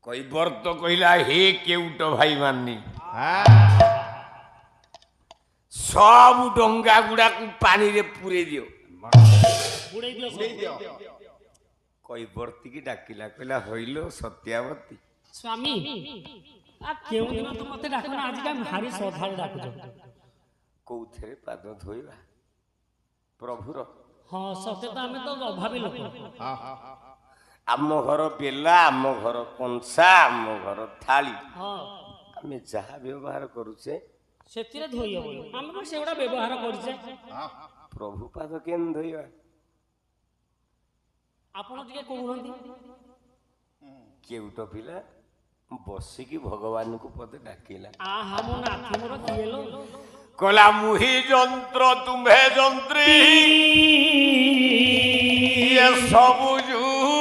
কইবর তো কইলা হে কেউটো ভাই মাননি সব ডঙ্গা গুড়াকু পানিরে পুরে দিও কইবর্তিকি ডাকিলা কইলা হইল সত্যাবতী স্বামী আর কেউ দিন তো মতে ডাকো না আজকে আমি ভারি শ্রদ্ধারে ডাকুছ কোউথেরে পাদ ধোଇବା প্রভুর হ্যাঁ সতে তো আমি তো অভাবী লোক ଆମ ଘର ବେଲା ଆମ ଘର କଂସା ଆମ ଘର ଥାଳି ଆମେ ଯାହା ବ୍ୟବହାର କରୁଛେ ସେଥିରେ ଧୋଇ ହବ ଆମେ କଣ ସେଗୁଡା ବ୍ୟବହାର କରିଛେ ପ୍ରଭୁ ପାଦ କେମିତି ଧୋଇବା ଆପଣ ଟିକେ କହୁନାହାନ୍ତି କେଉଟ ପିଲା ବସିକି ଭଗବାନଙ୍କୁ ପଦେ ଡାକିଲା ଆହା ମୋ ନାଥି ମୋର କିଏ ଲୋ କହିଲା ମୁହି ଯନ୍ତ୍ର ତୁମ୍ଭେ ଯନ୍ତ୍ରୀ ଏ ସବୁ